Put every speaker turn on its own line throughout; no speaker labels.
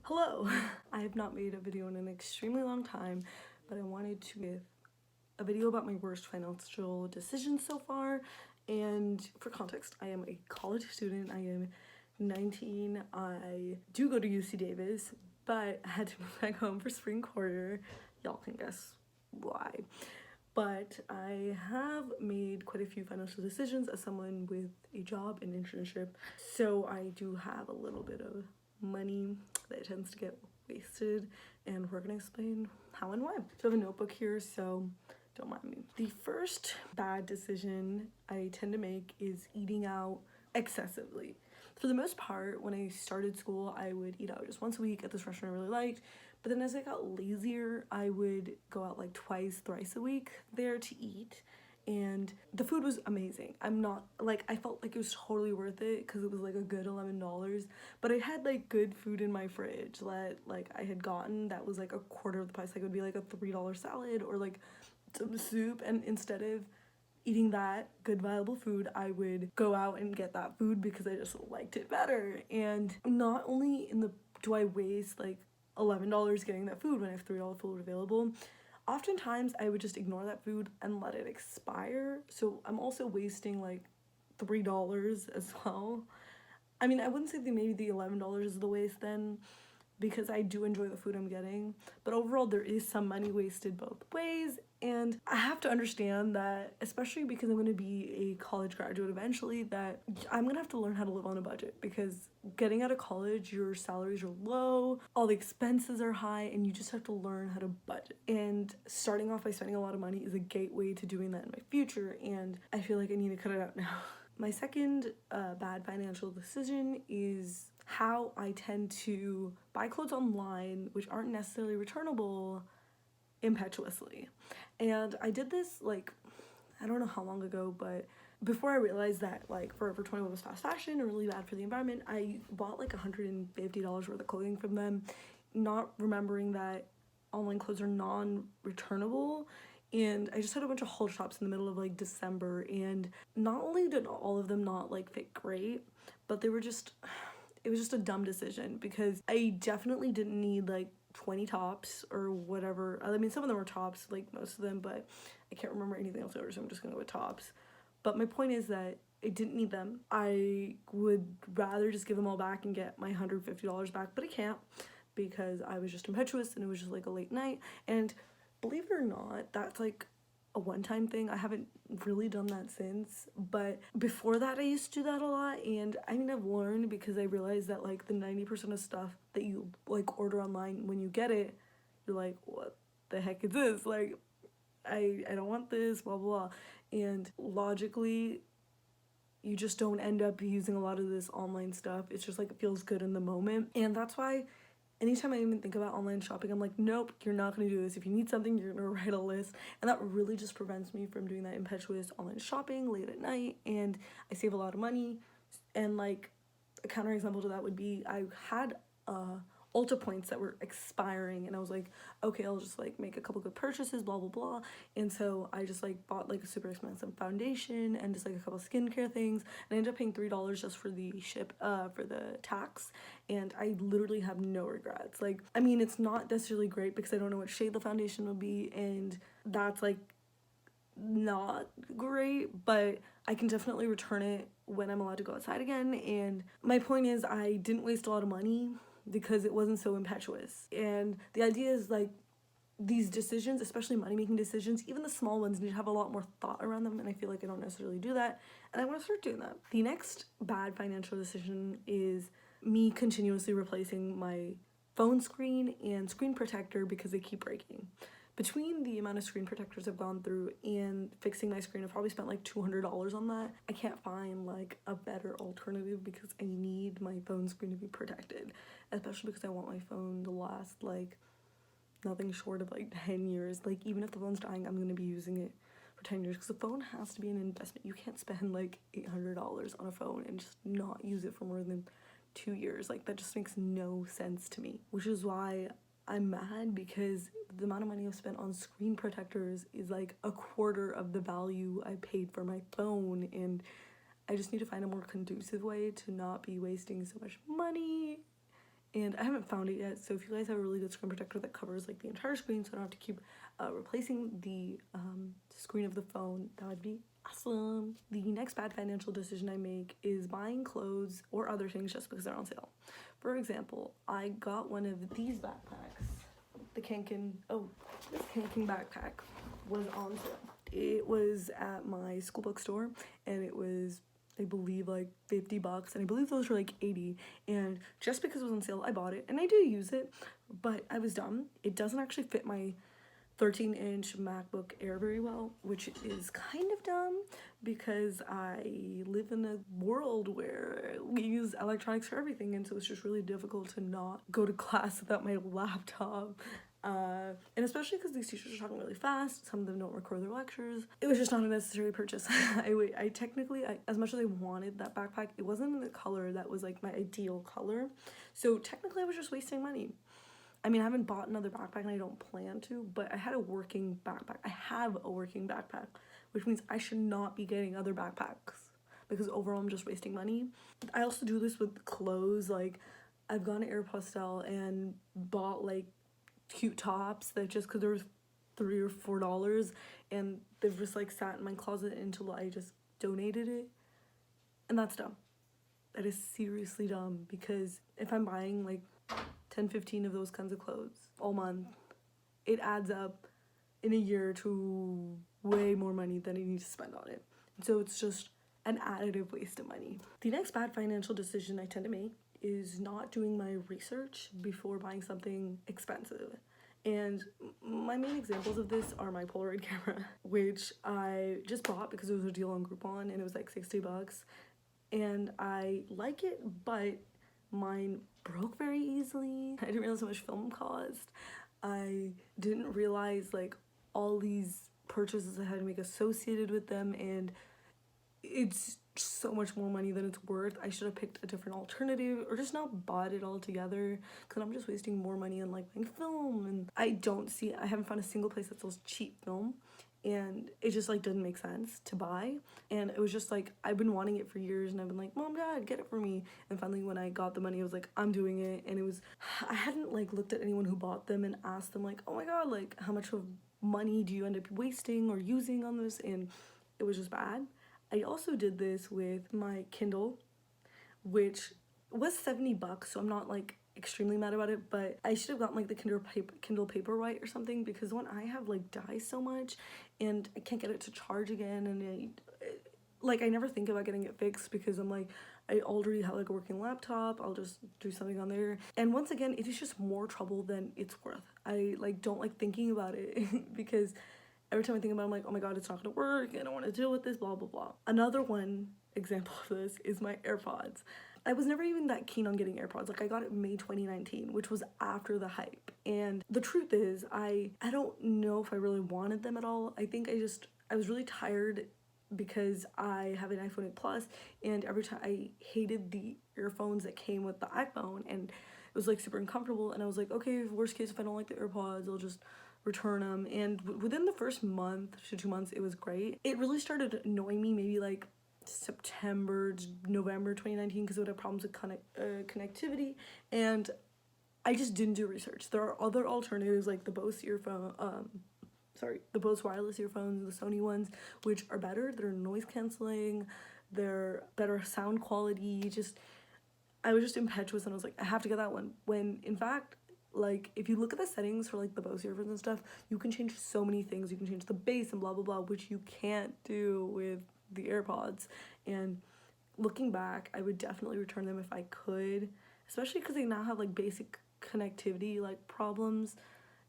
Hello! I have not made a video in an extremely long time, but I wanted to give a video about my worst financial decisions so far. And for context, I am a college student. I am 19. I do go to UC Davis, but I had to move back home for spring quarter. Y'all can guess why. But I have made quite a few financial decisions as someone with a job and internship. So I do have a little bit of money that tends to get wasted, and we're gonna explain how and why. So I have a notebook here, so don't mind me. The first bad decision I tend to make is eating out excessively. For the most part, when I started school, I would eat out just once a week at this restaurant I really liked. But then as I got lazier, I would go out like twice, thrice a week there to eat. And the food was amazing. I felt like it was totally worth it because it was like a good $11. But I had like good food in my fridge that like I had gotten that was like a quarter of the price. Like it would be like a $3 salad or like some soup. And instead of eating that good viable food, I would go out and get that food because I just liked it better. And not only do I waste like $11 getting that food when I have $3 food available, oftentimes I would just ignore that food and let it expire. So I'm also wasting like $3 as well. I mean, I wouldn't say that maybe the $11 is the waste then, because I do enjoy the food I'm getting, but overall there is some money wasted both ways. And I have to understand that, especially because I'm going to be a college graduate eventually, that I'm going to have to learn how to live on a budget, because getting out of college, your salaries are low, all the expenses are high, and you just have to learn how to budget. And starting off by spending a lot of money is a gateway to doing that in my future, and I feel like I need to cut it out now. My second bad financial decision is how I tend to buy clothes online which aren't necessarily returnable impetuously. And I did this like, I don't know how long ago, but before I realized that like Forever 21 was fast fashion and really bad for the environment, I bought like $150 worth of clothing from them, not remembering that online clothes are non-returnable. And I just had a bunch of haul shops in the middle of like December, and not only did all of them not like fit great, but it was just a dumb decision, because I definitely didn't need like 20 tops or whatever. I mean, some of them were tops, like most of them, but I can't remember anything else over, so I'm just gonna go with tops. But my point is that I didn't need them. I would rather just give them all back and get my $150 back, but I can't, because I was just impetuous and it was just like a late night. And believe it or not, that's like a one-time thing. I haven't really done that since, but before that I used to do that a lot. And I mean, I've learned, because I realized that like the 90% of stuff that you like order online, when you get it, you're like, what the heck is this? Like, I don't want this, blah blah. And logically, you just don't end up using a lot of this online stuff. It's just like it feels good in the moment. And that's why anytime I even think about online shopping, I'm like, nope, you're not gonna do this. If you need something, you're gonna write a list. And that really just prevents me from doing that impetuous online shopping late at night. And I save a lot of money. And like a counterexample to that would be, I had Ulta points that were expiring, and I was like, okay, I'll just like make a couple good purchases, blah blah blah. And so I just like bought like a super expensive foundation and just like a couple skincare things, and I ended up paying $3 just for the for the tax. And I literally have no regrets. Like, I mean, it's not necessarily great because I don't know what shade the foundation will be, and that's like not great, but I can definitely return it when I'm allowed to go outside again. And my point is, I didn't waste a lot of money because it wasn't so impetuous. And the idea is like, these decisions, especially money-making decisions, even the small ones, need to have a lot more thought around them, and I feel like I don't necessarily do that, and I want to start doing that. The next bad financial decision is me continuously replacing my phone screen and screen protector because they keep breaking. Between the amount of screen protectors I've gone through and fixing my screen, I've probably spent like $200 on that. I can't find like a better alternative because I need my phone screen to be protected, especially because I want my phone to last like nothing short of like 10 years. Like, even if the phone's dying, I'm gonna be using it for 10 years, because the phone has to be an investment. You can't spend like $800 on a phone and just not use it for more than 2 years. Like, that just makes no sense to me, which is why I'm mad, because the amount of money I've spent on screen protectors is like a quarter of the value I paid for my phone. And I just need to find a more conducive way to not be wasting so much money and I haven't found it yet. So if you guys have a really good screen protector that covers like the entire screen, so I don't have to keep replacing the screen of the phone, that would be awesome. The next bad financial decision I make is buying clothes or other things just because they're on sale. For example, I got one of these backpacks. The Kanken, this Kanken backpack was on sale. It was at my school bookstore, and it was, I believe, like $50, and I believe those were like 80, and just because it was on sale, I bought it, and I do use it, but I was dumb. It doesn't actually fit my 13-inch MacBook Air very well, which is kind of dumb because I live in a world where we use electronics for everything, and so it's just really difficult to not go to class without my laptop. And especially because these teachers are talking really fast, some of them don't record their lectures. It was just not a necessary purchase. I technically, as much as I wanted that backpack, it wasn't in the color that was like my ideal color. So technically I was just wasting money. I mean, I haven't bought another backpack and I don't plan to, but I had a working backpack. I have a working backpack, which means I should not be getting other backpacks because overall I'm just wasting money. I also do this with clothes. Like, I've gone to Aeropostale and bought like cute tops that just because there was $3 or $4 and they've just like sat in my closet until I just donated it. And that's dumb. That is seriously dumb because if I'm buying like 10-15 of those kinds of clothes all month, it adds up in a year to way more money than I need to spend on it. So it's just an additive waste of money. The next bad financial decision I tend to make is not doing my research before buying something expensive. And my main examples of this are my Polaroid camera, which I just bought because it was a deal on Groupon and it was like $60. And I like it, but mine broke very easily. I didn't realize how much film cost. I didn't realize like all these purchases I had to make associated with them, and it's so much more money than it's worth. I should have picked a different alternative or just not bought it all together because I'm just wasting more money on like buying film, and I haven't found a single place that sells cheap film, and it just like doesn't make sense to buy. And it was just like I've been wanting it for years and I've been like, Mom, Dad, get it for me. And finally when I got the money I was like, I'm doing it. And it was, I hadn't like looked at anyone who bought them and asked them like, oh my god, like how much of money do you end up wasting or using on this? And it was just bad. I also did this with my Kindle, which was $70, so I'm not like extremely mad about it, but I should have gotten like the Kindle Paperwhite or something because the one I have like dies so much and I can't get it to charge again, and I never think about getting it fixed because I'm like, I already have like a working laptop, I'll just do something on there. And once again, it is just more trouble than it's worth. I like don't like thinking about it because every time I think about it, I'm like, oh my god, it's not gonna work, I don't want to deal with this, blah blah blah. Another one example of this is my AirPods. I was never even that keen on getting AirPods. Like, I got it May 2019, which was after the hype. And the truth is, I don't know if I really wanted them at all. I think I was really tired because I have an iPhone 8 Plus, and every time I hated the earphones that came with the iPhone, and it was like super uncomfortable. And I was like, okay, worst case, if I don't like the AirPods, I'll just return them. And within the first month to 2 months, it was great. It really started annoying me maybe like September, November 2019 because it would have problems with connectivity, and I just didn't do research. There are other alternatives like the Bose the Bose wireless earphones, the Sony ones, which are better. They're noise canceling, they're better sound quality. I was just impetuous and I was like, I have to get that one. When in fact, like, if you look at the settings for like the Bose earphones and stuff, you can change so many things. You can change the bass and blah blah blah, which you can't do with the AirPods. And looking back, I would definitely return them if I could, especially because they now have like basic connectivity like problems,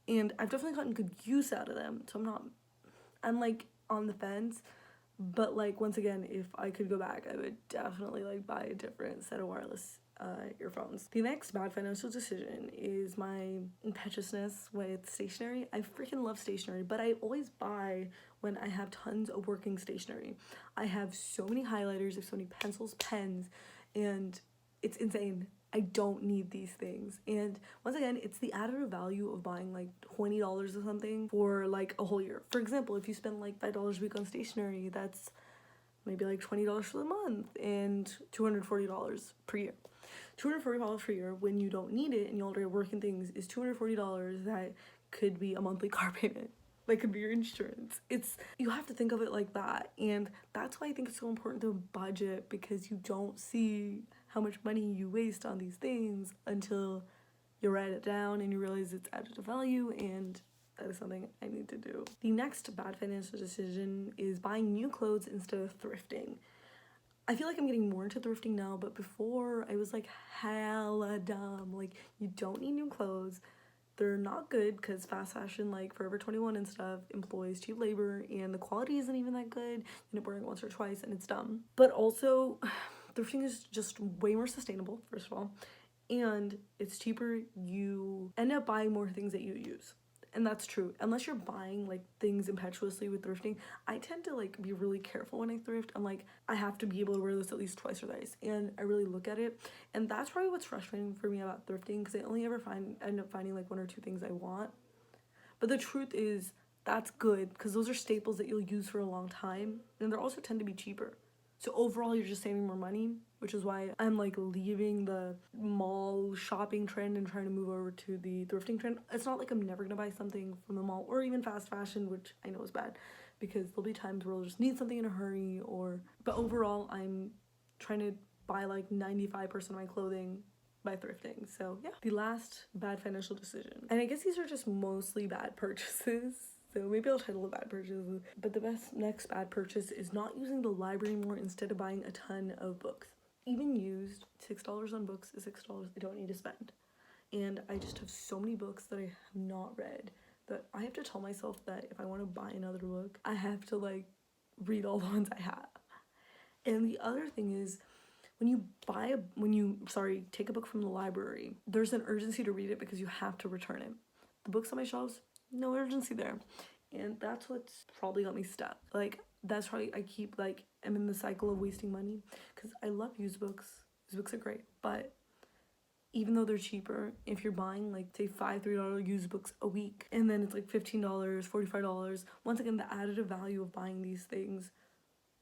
and I've definitely gotten good use out of them, so I'm like on the fence. But like, once again, if I could go back, I would definitely like buy a different set of wireless earphones. The next bad financial decision is my impetuousness with stationery. I freaking love stationery, but I always buy when I have tons of working stationery. I have so many highlighters, I have so many pencils, pens, and it's insane. I don't need these things. And once again, it's the additive value of buying like $20 or something for like a whole year. For example, if you spend like $5 a week on stationery, that's maybe like $20 for the month and $240 per year. $240 per year when you don't need it and you already are working things is $240 that could be a monthly car payment. That could be your insurance. You have to think of it like that. And that's why I think it's so important to budget, because you don't see how much money you waste on these things until you write it down and you realize it's added to value, and that is something I need to do. The next bad financial decision is buying new clothes instead of thrifting. I feel like I'm getting more into thrifting now, but before I was like hella dumb. Like, you don't need new clothes. They're not good because fast fashion like Forever 21 and stuff employs cheap labor, and the quality isn't even that good. You end up wearing it once or twice and it's dumb. But also, thrifting is just way more sustainable, first of all, and it's cheaper. You end up buying more things that you use. And that's true. Unless you're buying like things impetuously with thrifting, I tend to like be really careful when I thrift. I'm like, I have to be able to wear this at least twice or thrice, and I really look at it. And that's probably what's frustrating for me about thrifting, because I only ever end up finding like one or two things I want. But the truth is, that's good because those are staples that you'll use for a long time, and they also tend to be cheaper. So overall, you're just saving more money, which is why I'm like leaving the mall shopping trend and trying to move over to the thrifting trend. It's not like I'm never gonna buy something from the mall or even fast fashion, which I know is bad, because there'll be times where I'll just need something in a hurry, but overall, I'm trying to buy like 95% of my clothing by thrifting. So yeah, the last bad financial decision, and I guess these are just mostly bad purchases, so maybe I'll title it bad purchases, but the next bad purchase is not using the library more instead of buying a ton of books. Even used, $6 on books is $6 I don't need to spend. And I just have so many books that I have not read that I have to tell myself that if I want to buy another book, I have to like read all the ones I have. And the other thing is, when you take a book from the library, there's an urgency to read it because you have to return it. The books on my shelves, no urgency there. And that's what's probably got me stuck. Like, that's probably, I'm in the cycle of wasting money, because I love used books. Used books are great, but even though they're cheaper, if you're buying like say $3 used books a week, and then it's like $15, $45, once again, the additive value of buying these things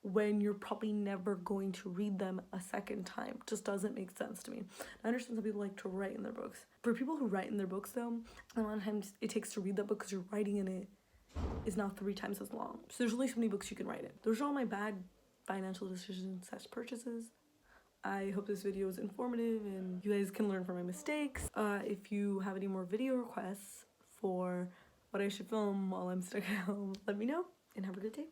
when you're probably never going to read them a second time just doesn't make sense to me. I understand some people like to write in their books. For people who write in their books though, a lot of times it takes to read that book because you're writing in it is now 3 times as long. So there's only so many books you can write in. Those are all my bad financial decisions / purchases. I hope this video was informative and you guys can learn from my mistakes. If you have any more video requests for what I should film while I'm stuck at home, let me know, and have a good day.